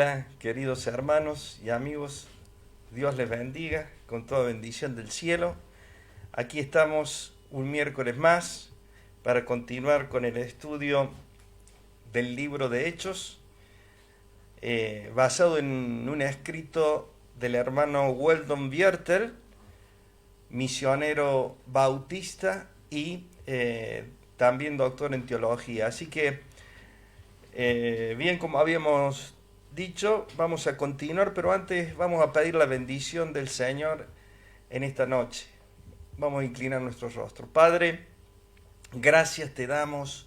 Hola, queridos hermanos y amigos, Dios les bendiga con toda bendición del cielo. Aquí estamos un miércoles más para continuar con el estudio del libro de Hechos, basado en un escrito del hermano Weldon Vierter, misionero bautista y también doctor en teología. Así que, bien como habíamos dicho, vamos a continuar, pero antes vamos a pedir la bendición del Señor en esta noche. Vamos a inclinar nuestro rostro. Padre, gracias te damos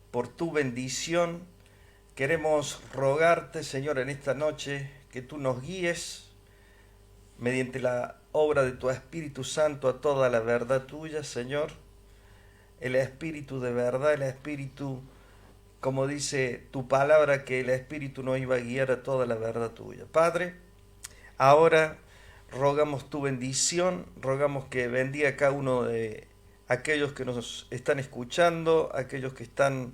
por tu bendición. Queremos rogarte, Señor, en esta noche que tú nos guíes mediante la obra de tu Espíritu Santo a toda la verdad tuya, Señor. El Espíritu de verdad, el Espíritu, como dice tu palabra, que el Espíritu nos iba a guiar a toda la verdad tuya. Padre, ahora rogamos tu bendición, rogamos que bendiga a cada uno de aquellos que nos están escuchando, aquellos que están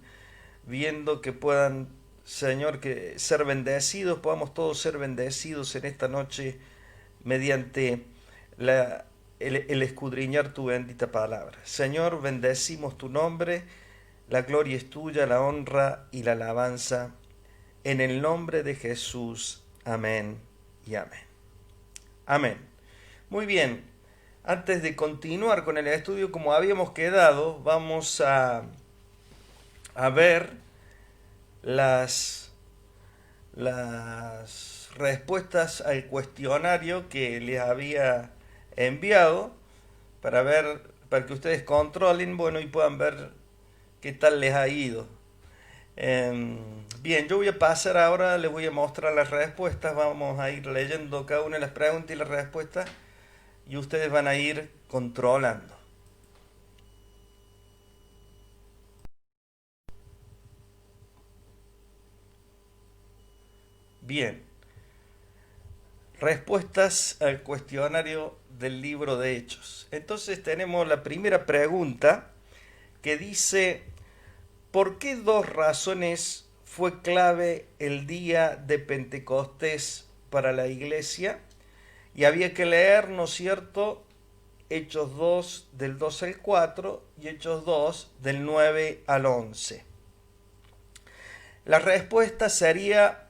viendo, que puedan, Señor, que ser bendecidos, podamos todos ser bendecidos en esta noche mediante el escudriñar tu bendita palabra. Señor, bendecimos tu nombre, la gloria es tuya, la honra y la alabanza, en el nombre de Jesús. Amén y amén. Amén. Muy bien, antes de continuar con el estudio como habíamos quedado, vamos a ver las respuestas al cuestionario que les había enviado para que ustedes controlen, bueno, y puedan ver qué tal les ha ido. Bien, yo voy a pasar ahora, les voy a mostrar las respuestas, vamos a ir leyendo cada una de las preguntas y las respuestas y ustedes van a ir controlando. Bien, respuestas al cuestionario del libro de Hechos. Entonces tenemos la primera pregunta que dice: ¿por qué dos razones fue clave el día de Pentecostés para la iglesia? Y había que leer, ¿no es cierto?, Hechos 2 del 2 al 4 y Hechos 2 del 9 al 11. La respuesta sería: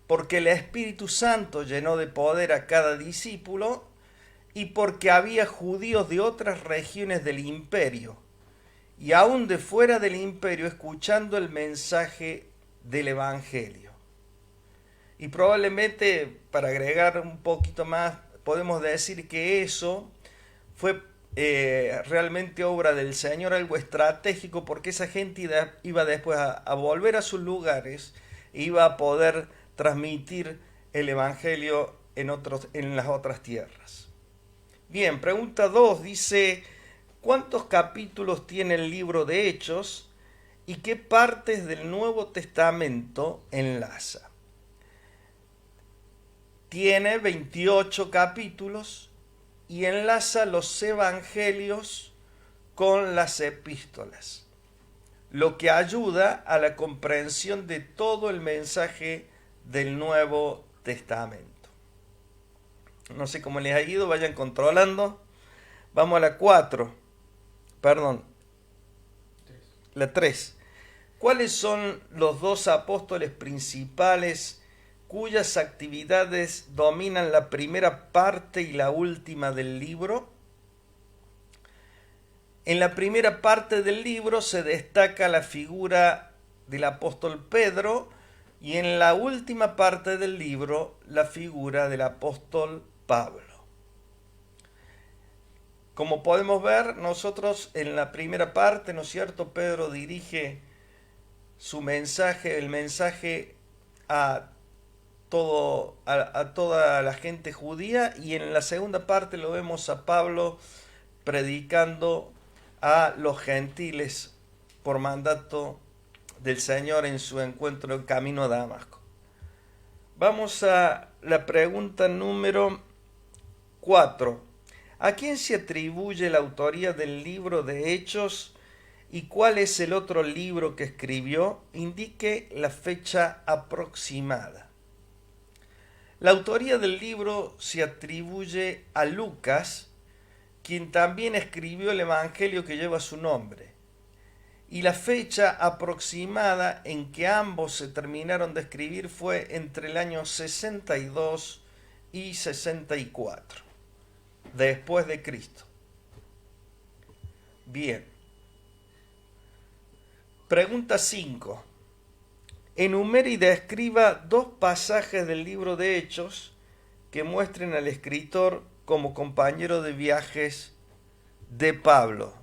porque el Espíritu Santo llenó de poder a cada discípulo y porque había judíos de otras regiones del imperio y aún de fuera del imperio escuchando el mensaje del Evangelio. Y probablemente, para agregar un poquito más, podemos decir que eso fue realmente obra del Señor, algo estratégico, porque esa gente iba después a volver a sus lugares e iba a poder transmitir el Evangelio en las otras tierras. Bien, pregunta 2 dice: ¿cuántos capítulos tiene el libro de Hechos y qué partes del Nuevo Testamento enlaza? Tiene 28 capítulos y enlaza los evangelios con las epístolas, lo que ayuda a la comprensión de todo el mensaje del Nuevo Testamento. No sé cómo les ha ido, vayan controlando. Vamos a la 4. Perdón. La 3. ¿Cuáles son los dos apóstoles principales cuyas actividades dominan la primera parte y la última del libro? En la primera parte del libro se destaca la figura del apóstol Pedro y en la última parte del libro la figura del apóstol Pablo. Como podemos ver, nosotros en la primera parte, ¿no es cierto?, Pedro dirige su mensaje, el mensaje a toda la gente judía, y en la segunda parte lo vemos a Pablo predicando a los gentiles por mandato del Señor en su encuentro en camino a Damasco. Vamos a la pregunta número 4. ¿A quién se atribuye la autoría del libro de Hechos y cuál es el otro libro que escribió? Indique la fecha aproximada. La autoría del libro se atribuye a Lucas, quien también escribió el Evangelio que lleva su nombre, y la fecha aproximada en que ambos se terminaron de escribir fue entre el año 62 y 64, después de Cristo. Bien. Pregunta 5. Enumere y describa dos pasajes del libro de Hechos que muestren al escritor como compañero de viajes de Pablo.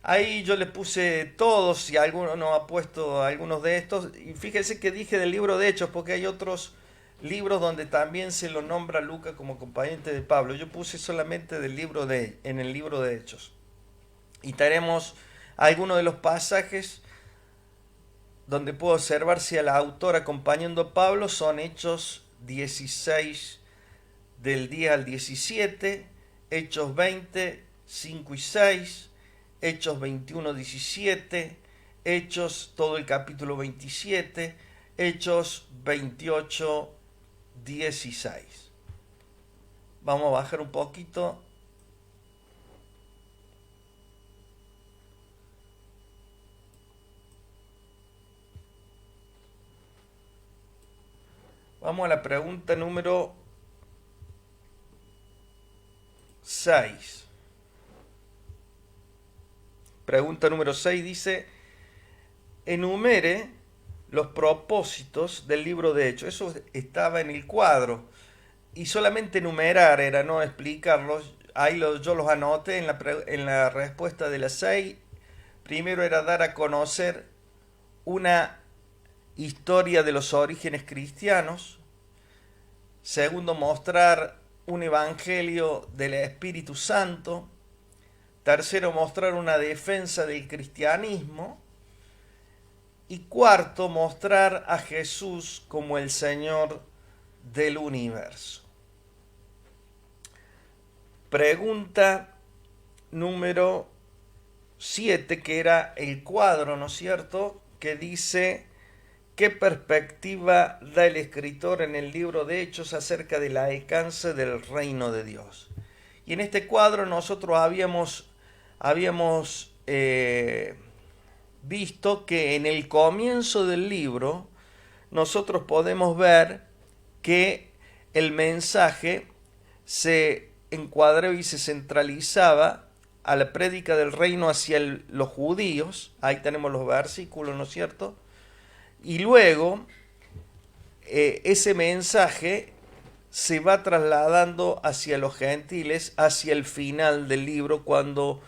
Ahí yo le puse todos, si alguno no ha puesto algunos de estos, y fíjense que dije del libro de Hechos, porque hay otros libros donde también se lo nombra Lucas como compañero de Pablo. Yo puse solamente en el libro de Hechos. Y tenemos algunos de los pasajes donde puedo observar si el autor acompañando a Pablo son Hechos 16 del 10 al 17, Hechos 20, 5 y 6, Hechos 21, 17, Hechos todo el capítulo 27, Hechos 28, 16. Vamos a bajar un poquito. Vamos a la pregunta número 6. Pregunta número 6 dice, enumere los propósitos del libro de Hechos. Eso estaba en el cuadro. Y solamente enumerar era, no explicarlos. Ahí yo los anoté en la respuesta de la 6. Primero era dar a conocer una historia de los orígenes cristianos. Segundo, mostrar un evangelio del Espíritu Santo. Tercero, mostrar una defensa del cristianismo. Y cuarto, mostrar a Jesús como el Señor del universo. Pregunta número 7, que era el cuadro, ¿no es cierto?, que dice, ¿qué perspectiva da el escritor en el libro de Hechos acerca del alcance del reino de Dios? Y en este cuadro nosotros habíamos visto que en el comienzo del libro nosotros podemos ver que el mensaje se encuadraba y se centralizaba a la prédica del reino hacia los judíos. Ahí tenemos los versículos, ¿no es cierto? Y luego ese mensaje se va trasladando hacia los gentiles hacia el final del libro, cuando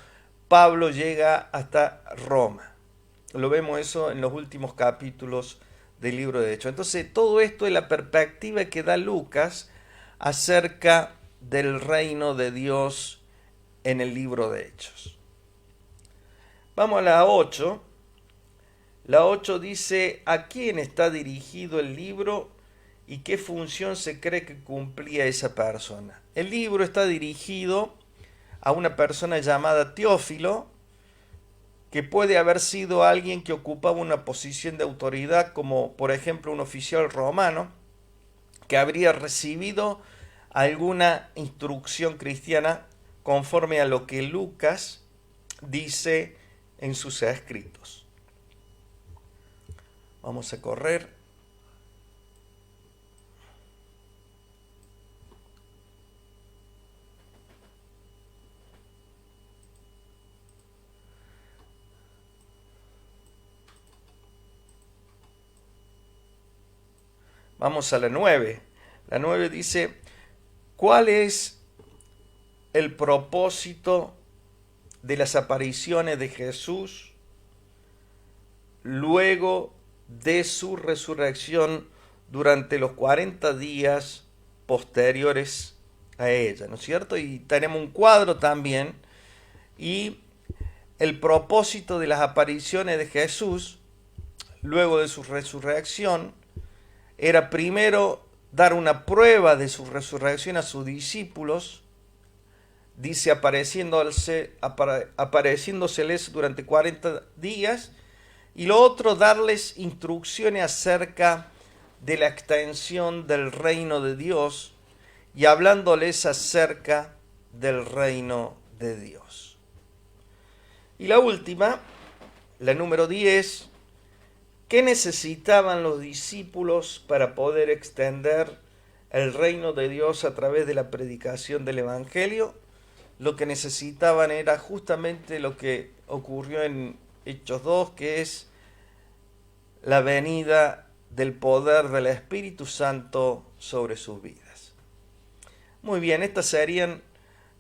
Pablo llega hasta Roma. Lo vemos eso en los últimos capítulos del libro de Hechos. Entonces, todo esto es la perspectiva que da Lucas acerca del reino de Dios en el libro de Hechos. Vamos a la 8. La 8 dice, ¿a quién está dirigido el libro y qué función se cree que cumplía esa persona? El libro está dirigido a una persona llamada Teófilo, que puede haber sido alguien que ocupaba una posición de autoridad, como por ejemplo un oficial romano, que habría recibido alguna instrucción cristiana conforme a lo que Lucas dice en sus escritos. Vamos a correr. Vamos a la 9. La 9 dice, ¿cuál es el propósito de las apariciones de Jesús luego de su resurrección durante los 40 días posteriores a ella? ¿No es cierto? Y tenemos un cuadro también. Y el propósito de las apariciones de Jesús luego de su resurrección era primero dar una prueba de su resurrección a sus discípulos. Dice apareciéndoseles durante 40 días. Y lo otro, darles instrucciones acerca de la extensión del reino de Dios y hablándoles acerca del reino de Dios. Y la última, la número 10, ¿qué necesitaban los discípulos para poder extender el reino de Dios a través de la predicación del Evangelio? Lo que necesitaban era justamente lo que ocurrió en Hechos 2, que es la venida del poder del Espíritu Santo sobre sus vidas. Muy bien, estas serían,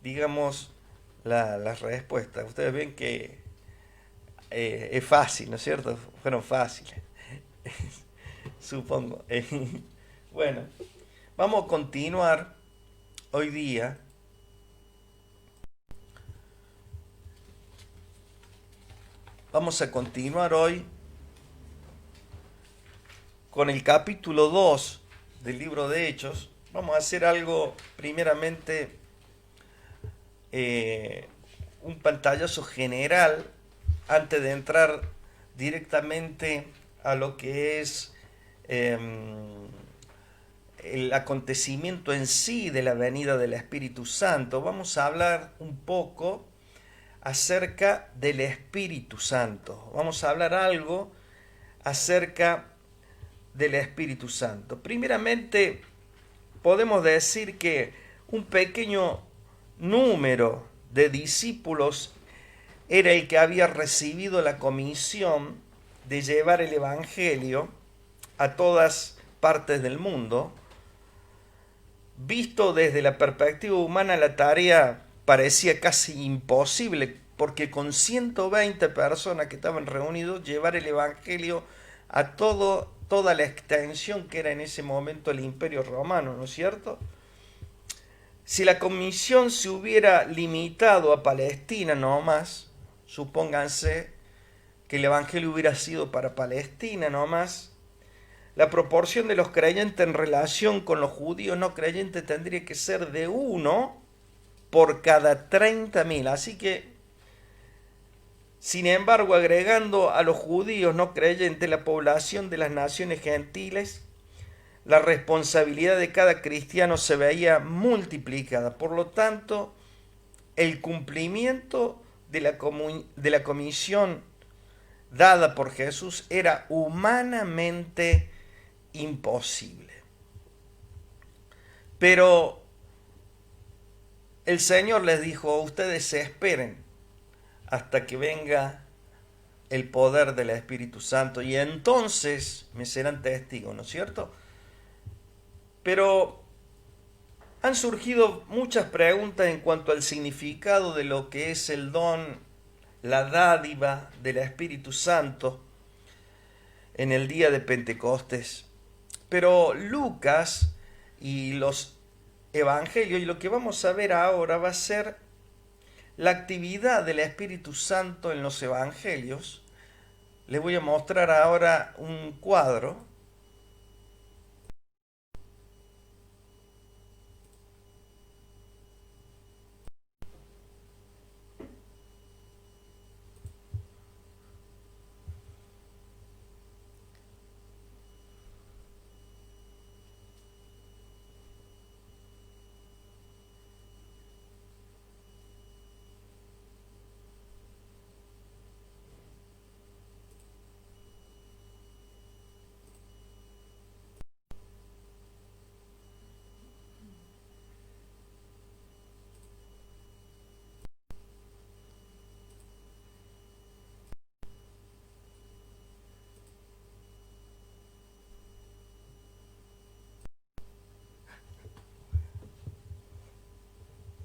digamos, las respuestas. Ustedes ven que es fácil, ¿no es cierto? Fueron fáciles, supongo. Bueno, vamos a continuar hoy día. Vamos a continuar hoy con el capítulo 2 del libro de Hechos. Vamos a hacer algo, primeramente, un pantallazo general antes de entrar directamente a lo que es el acontecimiento en sí de la venida del Espíritu Santo. Vamos a hablar un poco acerca del Espíritu Santo. Vamos a hablar algo acerca del Espíritu Santo. Primeramente, podemos decir que un pequeño número de discípulos era el que había recibido la comisión de llevar el Evangelio a todas partes del mundo. Visto desde la perspectiva humana, la tarea parecía casi imposible, porque con 120 personas que estaban reunidos, llevar el Evangelio a toda la extensión que era en ese momento el Imperio Romano, ¿no es cierto? Si la comisión se hubiera limitado a Palestina nomás, supónganse que el Evangelio hubiera sido para Palestina nomás, la proporción de los creyentes en relación con los judíos no creyentes tendría que ser de 1 por cada 30.000. Así que, sin embargo, agregando a los judíos no creyentes la población de las naciones gentiles, la responsabilidad de cada cristiano se veía multiplicada. Por lo tanto, el cumplimiento de la comisión dada por Jesús era humanamente imposible. Pero el Señor les dijo: ustedes se esperen hasta que venga el poder del Espíritu Santo y entonces me serán testigos, ¿no es cierto? Pero han surgido muchas preguntas en cuanto al significado de lo que es el don, la dádiva del Espíritu Santo en el día de Pentecostés. Pero Lucas y los evangelios, y lo que vamos a ver ahora va a ser la actividad del Espíritu Santo en los evangelios. Les voy a mostrar ahora un cuadro.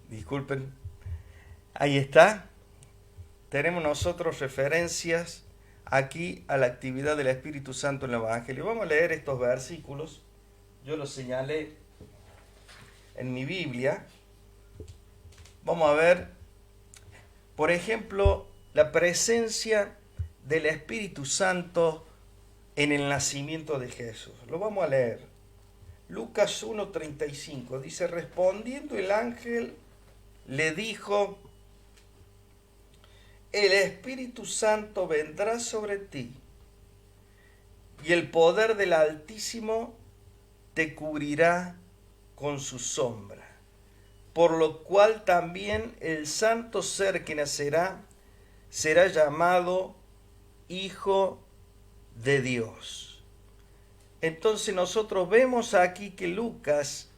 Disculpen. Ahí está. Tenemos nosotros referencias aquí a la actividad del Espíritu Santo en el Evangelio. Vamos a leer estos versículos. Yo los señalé en mi Biblia. Vamos a ver, por ejemplo, la presencia del Espíritu Santo en el nacimiento de Jesús. Lo vamos a leer. Lucas 1:35 dice: respondiendo el ángel le dijo: el Espíritu Santo vendrá sobre ti, y el poder del Altísimo te cubrirá con su sombra. Por lo cual también el santo ser que nacerá será llamado Hijo de Dios. Entonces nosotros vemos aquí que Lucas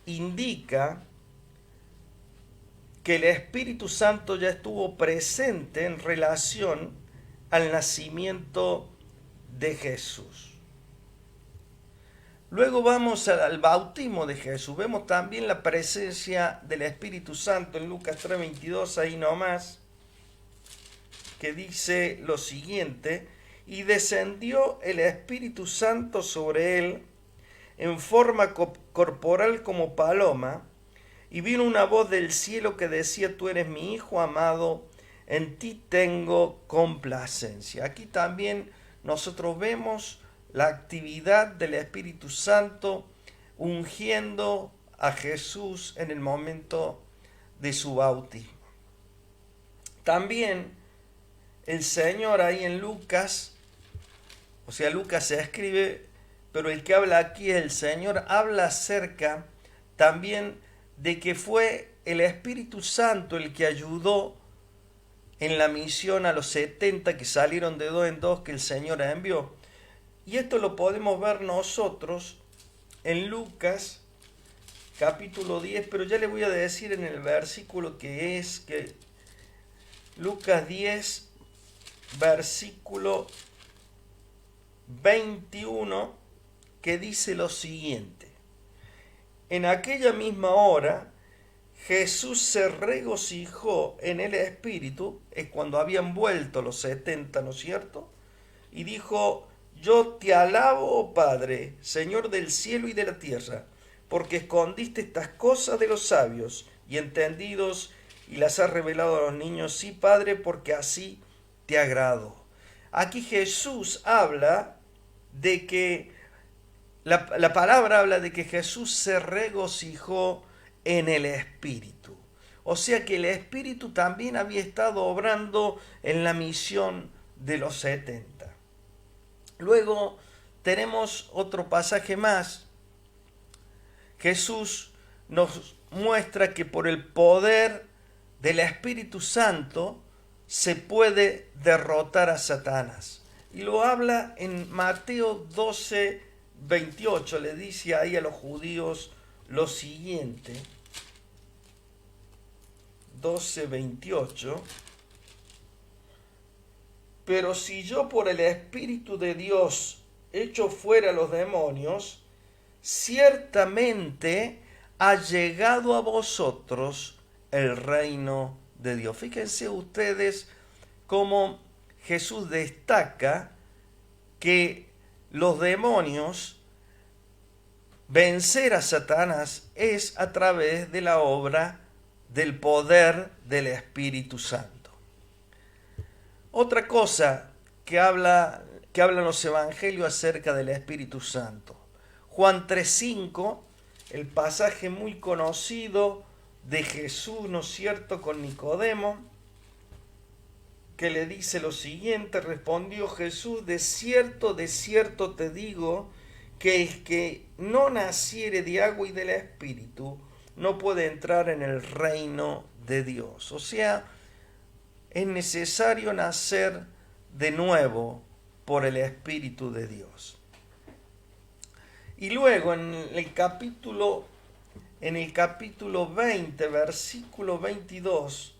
indica que el Espíritu Santo ya estuvo presente en relación al nacimiento de Jesús. Luego vamos al bautismo de Jesús. Vemos también la presencia del Espíritu Santo en Lucas 3:22, ahí nomás, que dice lo siguiente: y descendió el Espíritu Santo sobre él en forma corporal como paloma, y vino una voz del cielo que decía: tú eres mi Hijo amado, en ti tengo complacencia. Aquí también nosotros vemos la actividad del Espíritu Santo ungiendo a Jesús en el momento de su bautismo. También el Señor ahí en Lucas, o sea, Lucas se escribe, pero el que habla aquí es el Señor, habla acerca también de que fue el Espíritu Santo el que ayudó en la misión a los 70 que salieron de 2 en 2 que el Señor envió. Y esto lo podemos ver nosotros en Lucas capítulo 10, pero ya le voy a decir en el versículo que es, que Lucas 10, versículo 21, que dice lo siguiente: en aquella misma hora Jesús se regocijó en el Espíritu, es cuando habían vuelto los 70, ¿no es cierto? Y dijo: yo te alabo, oh Padre, Señor del cielo y de la tierra, porque escondiste estas cosas de los sabios y entendidos y las has revelado a los niños. Sí, Padre, porque así te agrado. Aquí Jesús habla de que, la palabra habla de que Jesús se regocijó en el Espíritu. O sea que el Espíritu también había estado obrando en la misión de los 70. Luego tenemos otro pasaje más. Jesús nos muestra que por el poder del Espíritu Santo se puede derrotar a Satanás. Y lo habla en Mateo 12:28. Le dice ahí a los judíos lo siguiente. 12:28. Pero si yo por el Espíritu de Dios echo fuera los demonios, ciertamente ha llegado a vosotros el reino de Dios. Fíjense ustedes cómo Jesús destaca que los demonios, vencer a Satanás es a través de la obra del poder del Espíritu Santo. Otra cosa que hablan los evangelios acerca del Espíritu Santo. Juan 3:5, el pasaje muy conocido de Jesús, ¿no es cierto?, con Nicodemo, que le dice lo siguiente: respondió Jesús: de cierto te digo, que el que no naciere de agua y del Espíritu no puede entrar en el reino de Dios. O sea, es necesario nacer de nuevo por el Espíritu de Dios. Y luego en el capítulo 20, versículo 22,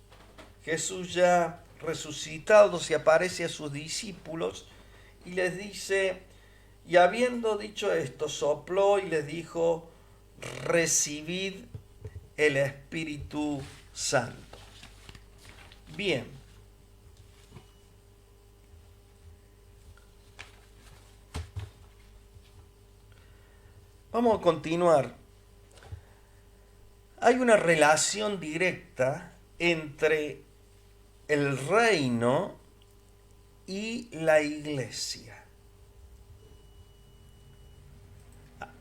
Jesús ya resucitado se aparece a sus discípulos y les dice: y habiendo dicho esto, sopló y les dijo: recibid el Espíritu Santo. Bien. Vamos a continuar. Hay una relación directa entre el reino y la iglesia.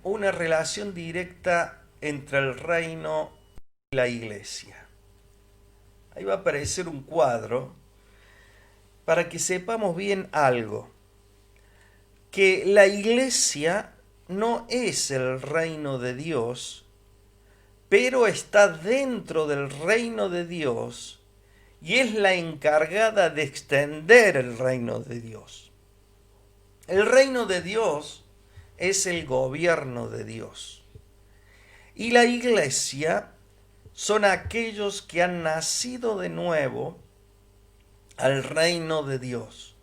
Una relación directa entre el reino y la iglesia. Ahí va a aparecer un cuadro para que sepamos bien algo. Que la iglesia no es el reino de Dios, pero está dentro del reino de Dios y es la encargada de extender el reino de Dios. El reino de Dios es el gobierno de Dios. Y la iglesia son aquellos que han nacido de nuevo al reino de Dios.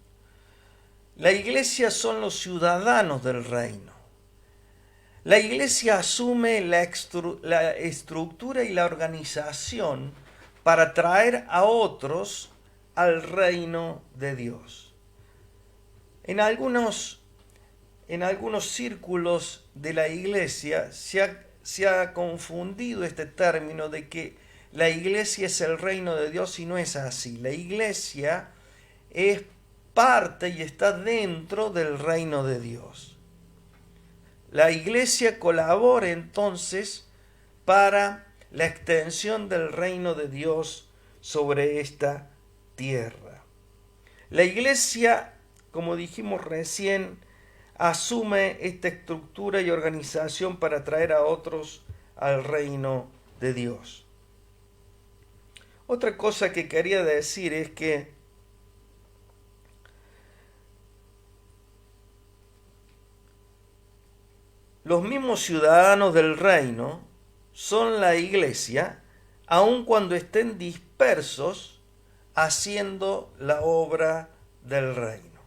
La iglesia son los ciudadanos del reino. La iglesia asume la estructura y la organización para traer a otros al reino de Dios. En algunos círculos de la iglesia se ha confundido este término de que la iglesia es el reino de Dios y no es así. La iglesia es parte y está dentro del reino de Dios. La iglesia colabora entonces para la extensión del reino de Dios sobre esta tierra. La iglesia, como dijimos recién, asume esta estructura y organización para traer a otros al reino de Dios. Otra cosa que quería decir es que los mismos ciudadanos del reino son la iglesia, aun cuando estén dispersos haciendo la obra del reino.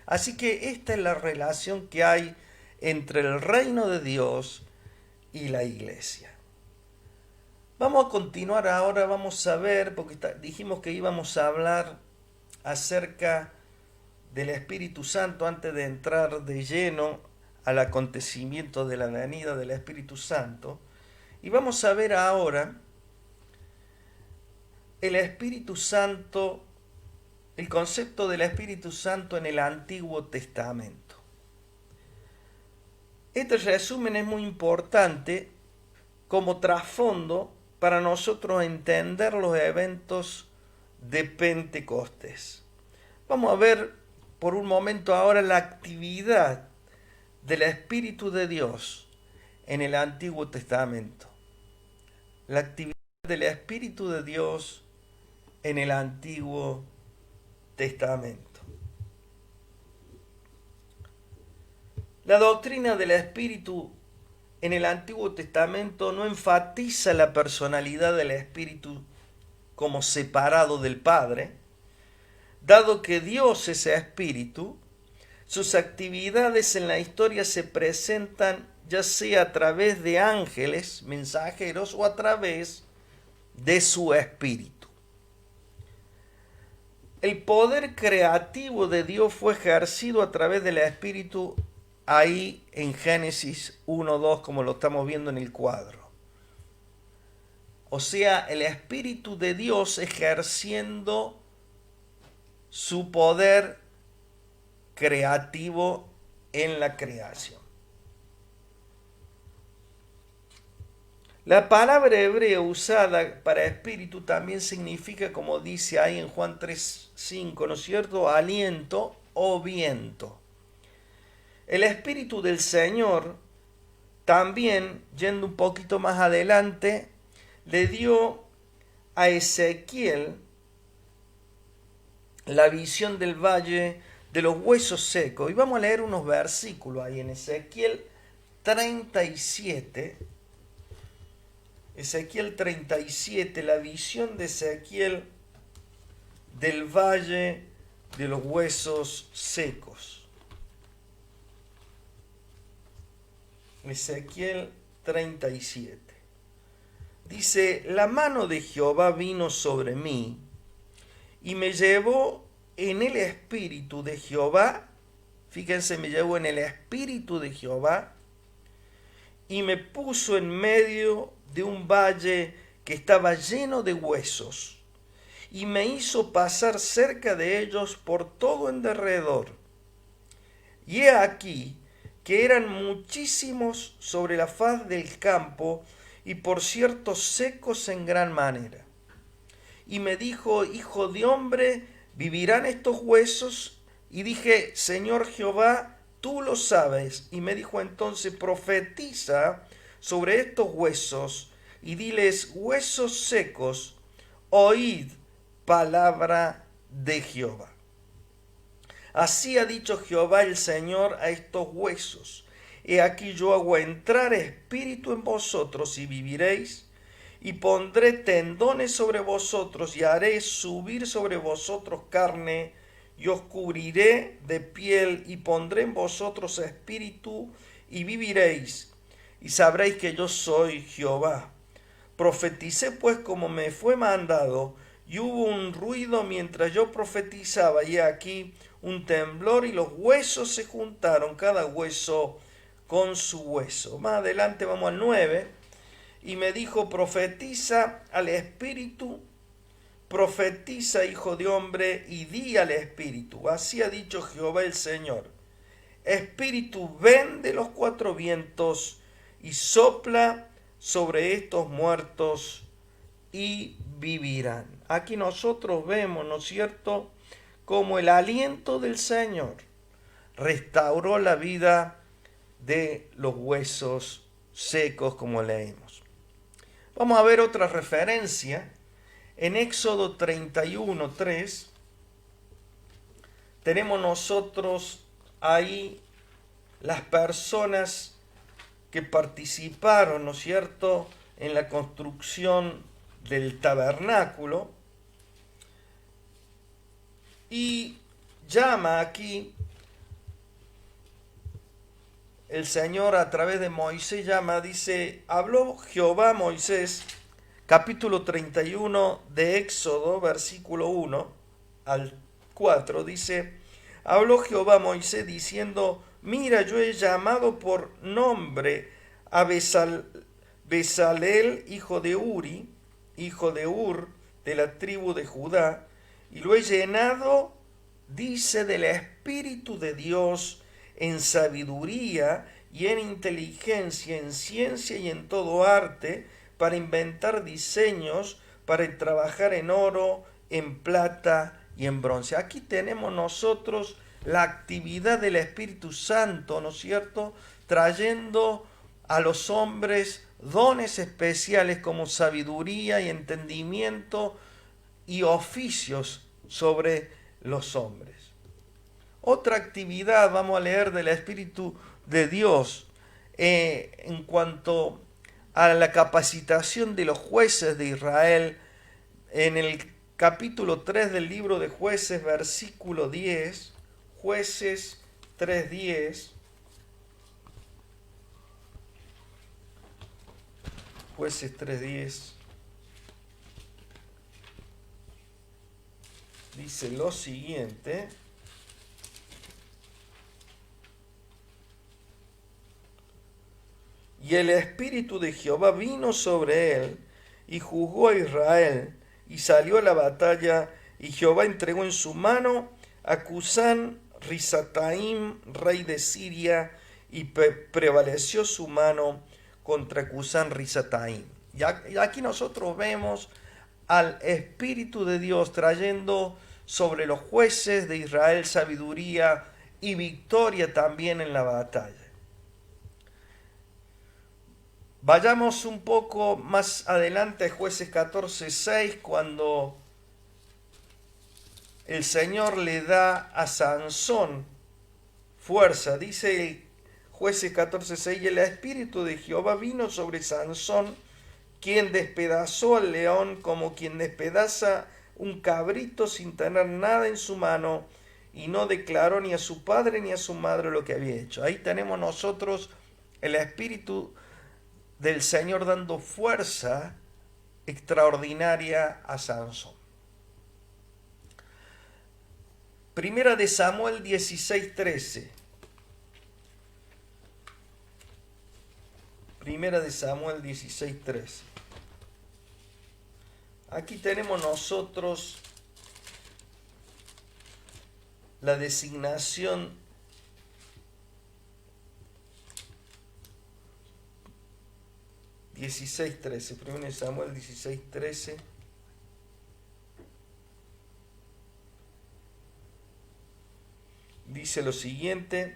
Así que esta es la relación que hay entre el reino de Dios y la iglesia. Vamos a continuar ahora, vamos a ver, porque dijimos que íbamos a hablar acerca del Espíritu Santo antes de entrar de lleno al acontecimiento de la venida del Espíritu Santo. Y vamos a ver ahora el Espíritu Santo, el concepto del Espíritu Santo en el Antiguo Testamento. Este resumen es muy importante como trasfondo para nosotros entender los eventos de Pentecostés. Vamos a ver por un momento ahora la actividad del Espíritu de Dios en el Antiguo Testamento. La actividad del Espíritu de Dios en el Antiguo Testamento. La doctrina del Espíritu en el Antiguo Testamento no enfatiza la personalidad del Espíritu como separado del Padre. Dado que Dios es Espíritu, sus actividades en la historia se presentan ya sea a través de ángeles, mensajeros, o a través de su Espíritu. El poder creativo de Dios fue ejercido a través del Espíritu ahí en Génesis 1:2, como lo estamos viendo en el cuadro. O sea, el Espíritu de Dios ejerciendo su poder creativo en la creación. La palabra hebrea usada para espíritu también significa, como dice ahí en Juan 3:5, ¿no es cierto?, aliento o viento. El Espíritu del Señor también, yendo un poquito más adelante, le dio a Ezequiel la visión del valle de los huesos secos. Y vamos a leer unos versículos ahí en Ezequiel 37. Ezequiel 37, la visión de Ezequiel del valle de los huesos secos. Ezequiel 37. Dice: la mano de Jehová vino sobre mí y me llevó en el espíritu de Jehová. Fíjense, me llevó en el espíritu de Jehová y me puso en medio de un valle que estaba lleno de huesos y me hizo pasar cerca de ellos por todo en derredor. Y he aquí que eran muchísimos sobre la faz del campo y por cierto secos en gran manera. Y me dijo: hijo de hombre, ¿vivirán estos huesos? Y dije: Señor Jehová, tú lo sabes. Y me dijo entonces, profetiza sobre estos huesos y diles, huesos secos, oíd palabra de Jehová. Así ha dicho Jehová el Señor a estos huesos. He aquí yo hago entrar espíritu en vosotros y viviréis, y pondré tendones sobre vosotros y haré subir sobre vosotros carne, y os cubriré de piel y pondré en vosotros espíritu y viviréis, y sabréis que yo soy Jehová. Profeticé pues como me fue mandado, y hubo un ruido mientras yo profetizaba, y aquí un temblor, y los huesos se juntaron, cada hueso con su hueso. Más adelante vamos al 9, y me dijo, profetiza al espíritu, profetiza, hijo de hombre, y di al espíritu, así ha dicho Jehová el Señor. Espíritu, ven de los cuatro vientos y sopla sobre estos muertos y vivirán. Aquí nosotros vemos, ¿no es cierto?, como el aliento del Señor restauró la vida de los huesos secos, como leemos. Vamos a ver otra referencia. En Éxodo 31:3 tenemos nosotros ahí las personas que participaron, ¿no es cierto?, en la construcción del tabernáculo, y llama aquí el Señor a través de Moisés, dice, habló Jehová a Moisés, capítulo 31 de Éxodo, versículo 1 al 4, dice, habló Jehová a Moisés diciendo, mira, yo he llamado por nombre a Besaleel, hijo de Uri, hijo de Ur, de la tribu de Judá, y lo he llenado, dice, del Espíritu de Dios, en sabiduría y en inteligencia, en ciencia y en todo arte, para inventar diseños, para trabajar en oro, en plata y en bronce. Aquí tenemos nosotros la actividad del Espíritu Santo, ¿no es cierto?, trayendo a los hombres dones especiales como sabiduría y entendimiento y oficios sobre los hombres. Otra actividad, vamos a leer del Espíritu de Dios en cuanto a la capacitación de los jueces de Israel, en el capítulo 3 del libro de Jueces, versículo 10, Jueces 3:10, Jueces 3:10, dice lo siguiente: y el Espíritu de Jehová vino sobre él, y juzgó a Israel, y salió a la batalla, y Jehová entregó en su mano a Cusán Risataim, rey de Siria, y prevaleció su mano contra Cusán Risataim. Y aquí nosotros vemos al Espíritu de Dios trayendo sobre los jueces de Israel sabiduría y victoria también en la batalla. Vayamos un poco más adelante a Jueces 14:6, cuando el Señor le da a Sansón fuerza. Dice Jueces 14:6, y el Espíritu de Jehová vino sobre Sansón, quien despedazó al león como quien despedaza un cabrito sin tener nada en su mano, y no declaró ni a su padre ni a su madre lo que había hecho. Ahí tenemos nosotros el Espíritu del Señor dando fuerza extraordinaria a Sansón. Primera de Samuel 16:13. Primera de Samuel 16:13. Aquí tenemos nosotros la designación Primero de Samuel 16:13. Dice lo siguiente: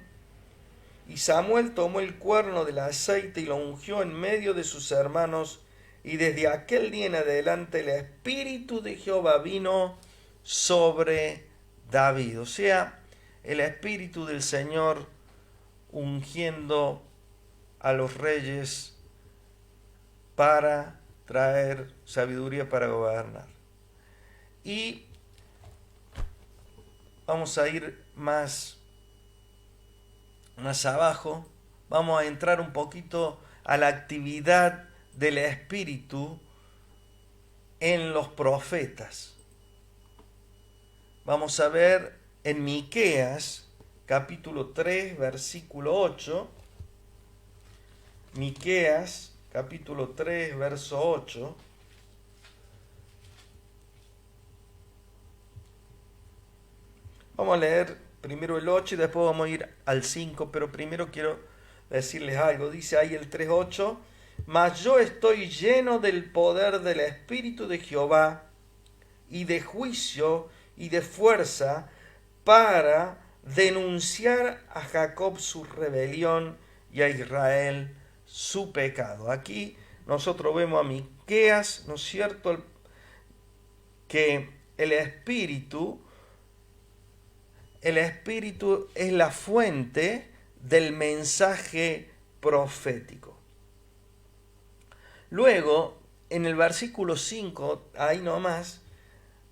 Y Samuel tomó el cuerno del aceite y lo ungió en medio de sus hermanos, y desde aquel día en adelante el Espíritu de Jehová vino sobre David. O sea, el Espíritu del Señor ungiendo a los reyes para traer sabiduría para gobernar. Y vamos a ir más abajo, vamos a entrar un poquito a la actividad del Espíritu en los profetas. Vamos a ver en Miqueas, capítulo 3, versículo 8. Miqueas, capítulo 3, verso 8. Vamos a leer primero el 8 y después vamos a ir al 5, pero primero quiero decirles algo. Dice ahí el 3:8, mas yo estoy lleno del poder del Espíritu de Jehová y de juicio y de fuerza para denunciar a Jacob su rebelión y a Israel su pecado. Aquí nosotros vemos a Miqueas, ¿no es cierto?, que el Espíritu es la fuente del mensaje profético. Luego, en el versículo 5, ahí nomás,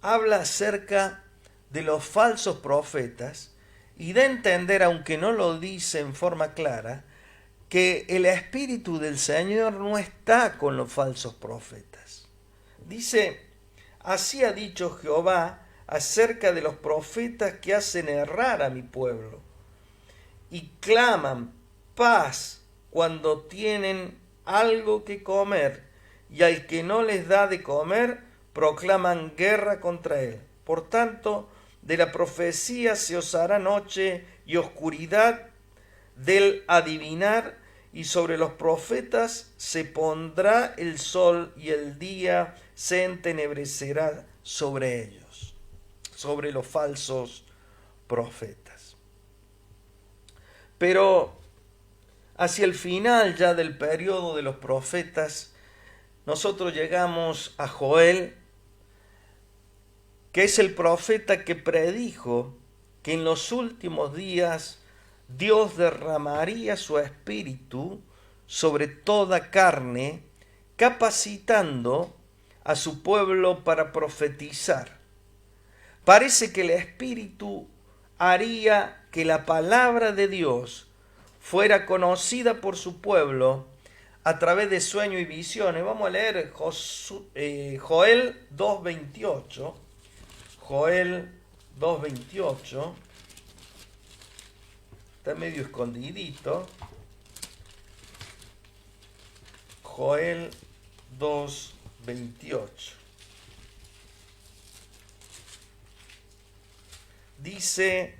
habla acerca de los falsos profetas y da a entender, aunque no lo dice en forma clara, que el Espíritu del Señor no está con los falsos profetas. Dice, así ha dicho Jehová acerca de los profetas que hacen errar a mi pueblo y claman paz cuando tienen algo que comer, y al que no les da de comer proclaman guerra contra él. Por tanto, de la profecía se os hará noche y oscuridad del adivinar, y sobre los profetas se pondrá el sol y el día se entenebrecerá sobre ellos, sobre los falsos profetas. Pero hacia el final ya del periodo de los profetas, nosotros llegamos a Joel, que es el profeta que predijo que en los últimos días Dios derramaría su espíritu sobre toda carne, capacitando a su pueblo para profetizar. Parece que el Espíritu haría que la palabra de Dios fuera conocida por su pueblo a través de sueños y visiones. Vamos a leer Joel 2:28. Joel 2:28. Está medio escondidito. Joel 2:28. Dice,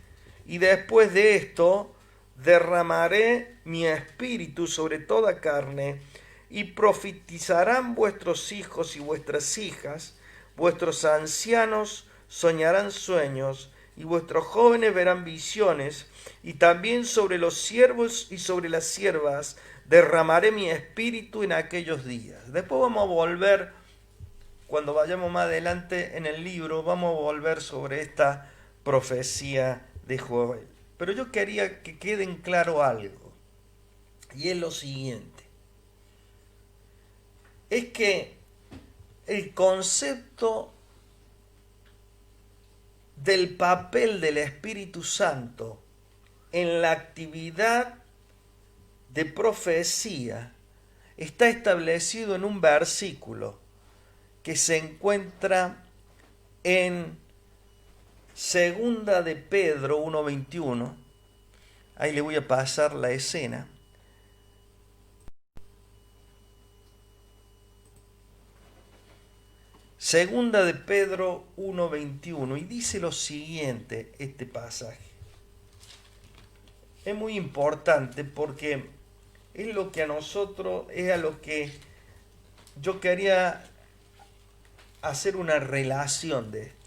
y después de esto derramaré mi espíritu sobre toda carne, y profetizarán vuestros hijos y vuestras hijas, vuestros ancianos soñarán sueños, y vuestros jóvenes verán visiones, y también sobre los siervos y sobre las siervas derramaré mi espíritu en aquellos días. Después vamos a volver, cuando vayamos más adelante en el libro, vamos a volver sobre esta profecía de Joel. Pero yo quería que quede en claro algo, y es lo siguiente. Es que el concepto del papel del Espíritu Santo en la actividad de profecía está establecido en un versículo que se encuentra en Segunda de Pedro 1:21. Ahí le voy a pasar la escena. Segunda de Pedro 1:21, y dice lo siguiente este pasaje. Es muy importante porque es lo que a nosotros, es a lo que yo quería hacer una relación de este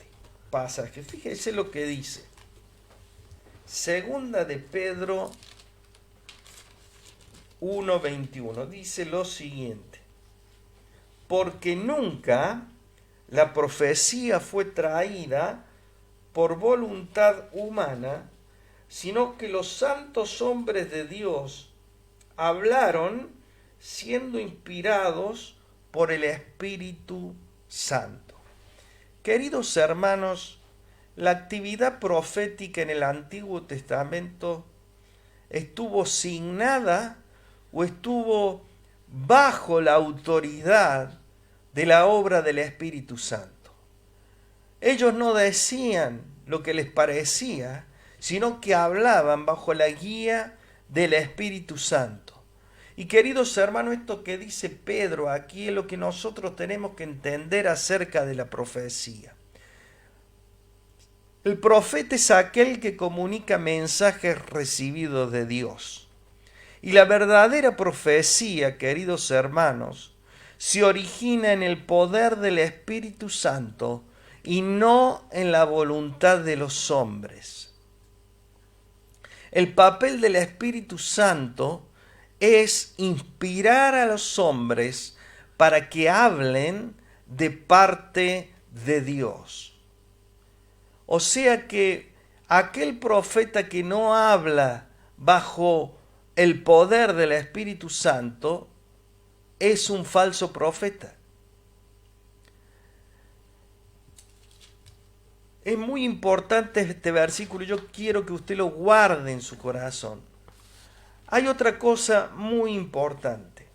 pasaje. Fíjese lo que dice. Segunda de Pedro 1:21 dice lo siguiente: porque nunca la profecía fue traída por voluntad humana, sino que los santos hombres de Dios hablaron siendo inspirados por el Espíritu Santo. Queridos hermanos, la actividad profética en el Antiguo Testamento estuvo signada o estuvo bajo la autoridad de la obra del Espíritu Santo. Ellos no decían lo que les parecía, sino que hablaban bajo la guía del Espíritu Santo. Y queridos hermanos, esto que dice Pedro aquí es lo que nosotros tenemos que entender acerca de la profecía. El profeta es aquel que comunica mensajes recibidos de Dios. Y la verdadera profecía, queridos hermanos, se origina en el poder del Espíritu Santo y no en la voluntad de los hombres. El papel del Espíritu Santo es inspirar a los hombres para que hablen de parte de Dios. O sea que aquel profeta que no habla bajo el poder del Espíritu Santo es un falso profeta. Es muy importante este versículo, yo quiero que usted lo guarde en su corazón. Hay otra cosa muy importante,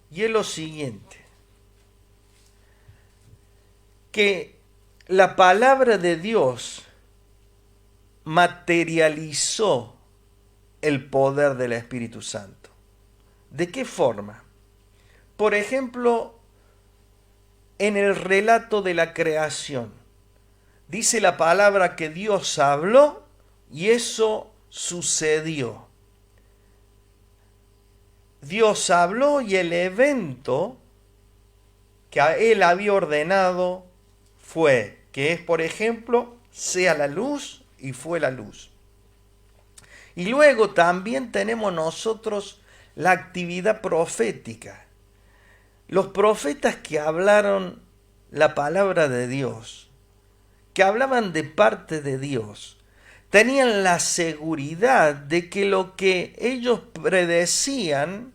y es lo siguiente: que la palabra de Dios materializó el poder del Espíritu Santo. ¿De qué forma? Por ejemplo, en el relato de la creación, dice la palabra que Dios habló y eso sucedió. Dios habló y el evento que Él había ordenado fue, que es, por ejemplo, sea la luz, y fue la luz. Y luego también tenemos nosotros la actividad profética. Los profetas que hablaron la palabra de Dios, que hablaban de parte de Dios, tenían la seguridad de que lo que ellos predecían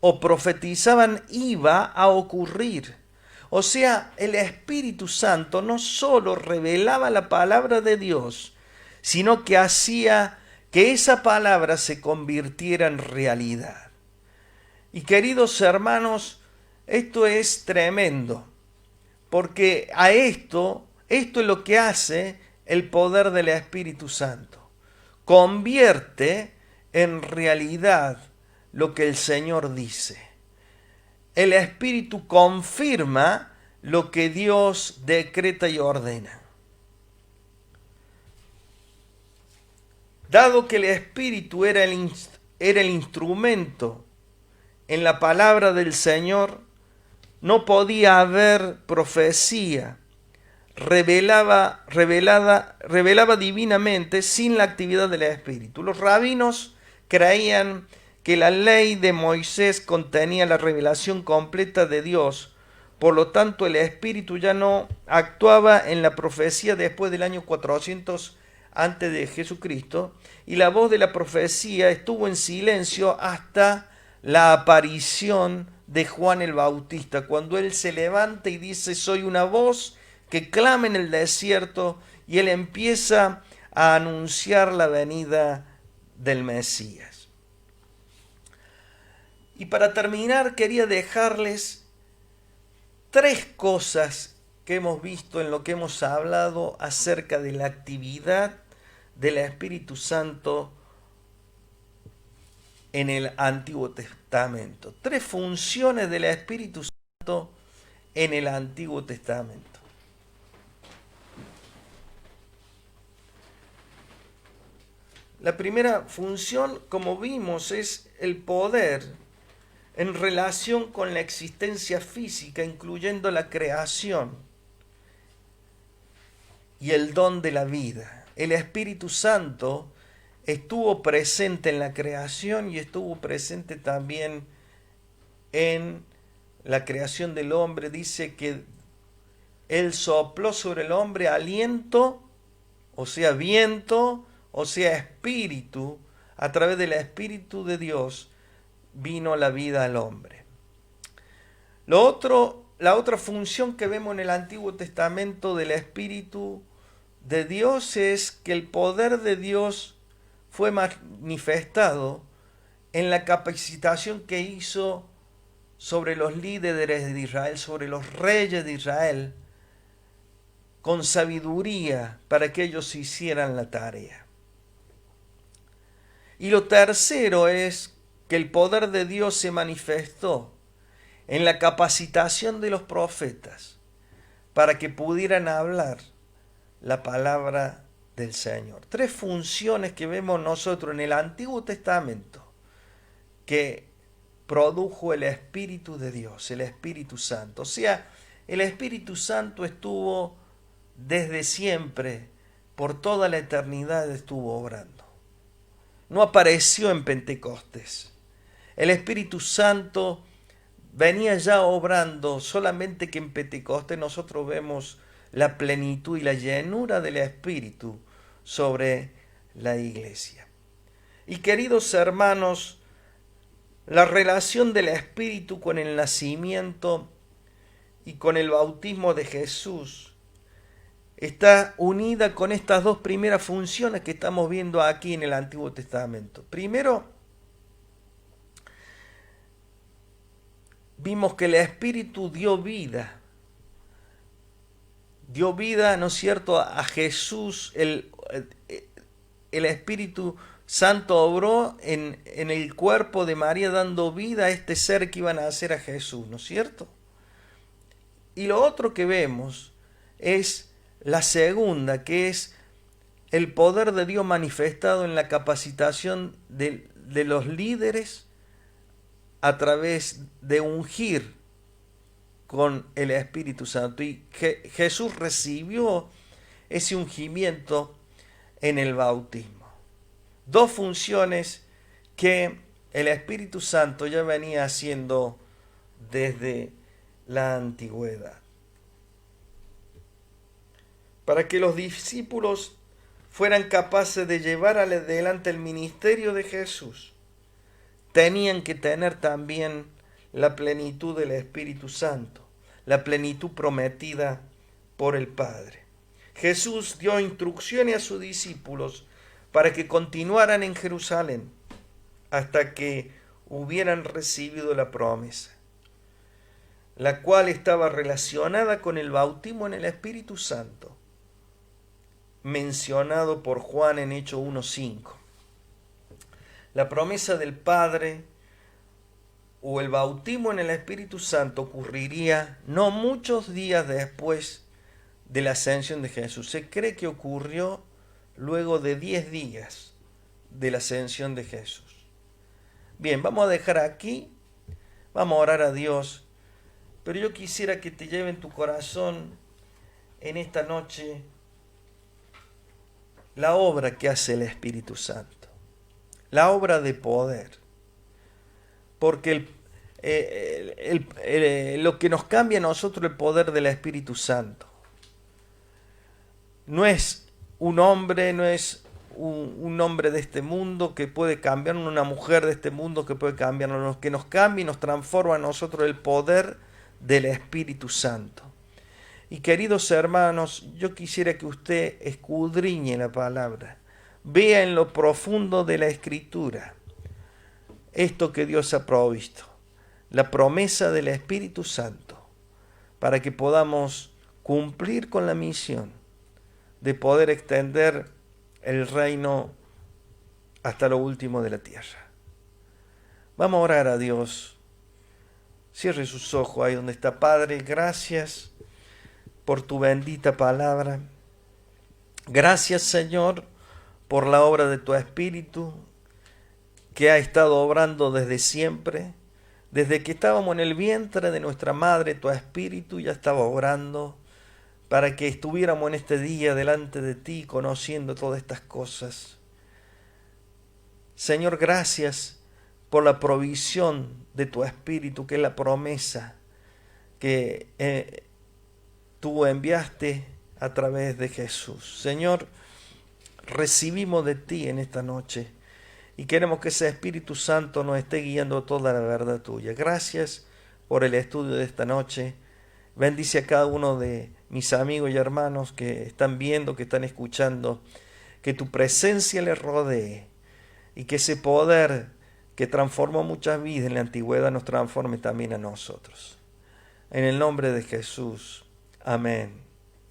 o profetizaban iba a ocurrir. O sea, el Espíritu Santo no solo revelaba la palabra de Dios, sino que hacía que esa palabra se convirtiera en realidad. Y queridos hermanos, esto es tremendo, porque esto es lo que hace el poder del Espíritu Santo. Convierte en realidad lo que el Señor dice. El Espíritu confirma lo que Dios decreta y ordena. Dado que el Espíritu era el instrumento en la palabra del Señor, no podía haber profecía revelada divinamente sin la actividad del Espíritu. Los rabinos creían que la ley de Moisés contenía la revelación completa de Dios, por lo tanto el Espíritu ya no actuaba en la profecía después del año 400 antes de Jesucristo, y la voz de la profecía estuvo en silencio hasta la aparición de Juan el Bautista, cuando él se levanta y dice: soy una voz que clama en el desierto, y él empieza a anunciar la venida del Mesías. Y para terminar, quería dejarles 3 cosas que hemos visto en lo que hemos hablado acerca de la actividad del Espíritu Santo en el Antiguo Testamento. 3 funciones del Espíritu Santo en el Antiguo Testamento. La primera función, como vimos, es el poder en relación con la existencia física, incluyendo la creación y el don de la vida. El Espíritu Santo estuvo presente en la creación y estuvo presente también en la creación del hombre. Dice que Él sopló sobre el hombre aliento, o sea, viento, o sea, espíritu. A través del Espíritu de Dios vino la vida al hombre. La otra función que vemos en el Antiguo Testamento del Espíritu de Dios es que el poder de Dios fue manifestado en la capacitación que hizo sobre los líderes de Israel, sobre los reyes de Israel, con sabiduría para que ellos hicieran la tarea. Y lo tercero es que el poder de Dios se manifestó en la capacitación de los profetas para que pudieran hablar la palabra del Señor. Tres funciones que vemos nosotros en el Antiguo Testamento que produjo el Espíritu de Dios, el Espíritu Santo. O sea, el Espíritu Santo estuvo desde siempre, por toda la eternidad estuvo obrando. No apareció en Pentecostés. El Espíritu Santo venía ya obrando, solamente que en Pentecostés nosotros vemos la plenitud y la llenura del Espíritu sobre la iglesia. Y queridos hermanos, la relación del Espíritu con el nacimiento y con el bautismo de Jesús está unida con estas dos primeras funciones que estamos viendo aquí en el Antiguo Testamento. Primero, vimos que el Espíritu dio vida, ¿no es cierto?, a Jesús. El Espíritu Santo obró en el cuerpo de María, dando vida a este ser que iban a hacer a Jesús, ¿no es cierto? Y lo otro que vemos es la segunda, que es el poder de Dios manifestado en la capacitación de los líderes a través de ungir con el Espíritu Santo. Y Jesús recibió ese ungimiento en el bautismo. Dos funciones que el Espíritu Santo ya venía haciendo desde la antigüedad. Para que los discípulos fueran capaces de llevar adelante el ministerio de Jesús, tenían que tener también la plenitud del Espíritu Santo, la plenitud prometida por el Padre. Jesús dio instrucciones a sus discípulos para que continuaran en Jerusalén hasta que hubieran recibido la promesa, la cual estaba relacionada con el bautismo en el Espíritu Santo, mencionado por Juan en Hechos 1:5. La promesa del Padre o el bautismo en el Espíritu Santo ocurriría no muchos días después de la ascensión de Jesús. Se cree que ocurrió luego de 10 días de la ascensión de Jesús. Bien, vamos a dejar aquí, vamos a orar a Dios, pero yo quisiera que te lleve en tu corazón en esta noche la obra que hace el Espíritu Santo, la obra de poder, porque lo que nos cambia a nosotros el poder del Espíritu Santo no es un hombre, no es un hombre de este mundo que puede cambiarnos, una mujer de este mundo que puede cambiarnos. Lo que nos cambia y nos transforma a nosotros el poder del Espíritu Santo. Y queridos hermanos, yo quisiera que usted escudriñe la palabra, vea en lo profundo de la Escritura esto que Dios ha provisto, la promesa del Espíritu Santo, para que podamos cumplir con la misión de poder extender el reino hasta lo último de la tierra. Vamos a orar a Dios. Cierre sus ojos ahí donde está. Padre, gracias por tu bendita palabra. Gracias, Señor, por la obra de tu Espíritu que ha estado obrando desde siempre. Desde que estábamos en el vientre de nuestra madre, tu Espíritu ya estaba obrando para que estuviéramos en este día delante de ti, conociendo todas estas cosas. Señor, gracias por la provisión de tu Espíritu, que es la promesa que tú enviaste a través de Jesús. Señor, recibimos de ti en esta noche y queremos que ese Espíritu Santo nos esté guiando toda la verdad tuya. Gracias por el estudio de esta noche. Bendice a cada uno de mis amigos y hermanos que están viendo, que están escuchando. Que tu presencia les rodee y que ese poder que transformó muchas vidas en la antigüedad nos transforme también a nosotros. En el nombre de Jesús. Amén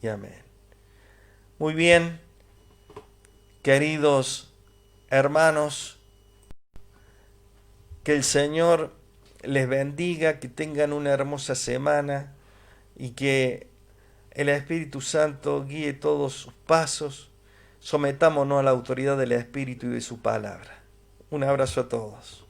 y amén. Muy bien, queridos hermanos, que el Señor les bendiga, que tengan una hermosa semana y que el Espíritu Santo guíe todos sus pasos. Sometámonos a la autoridad del Espíritu y de su palabra. Un abrazo a todos.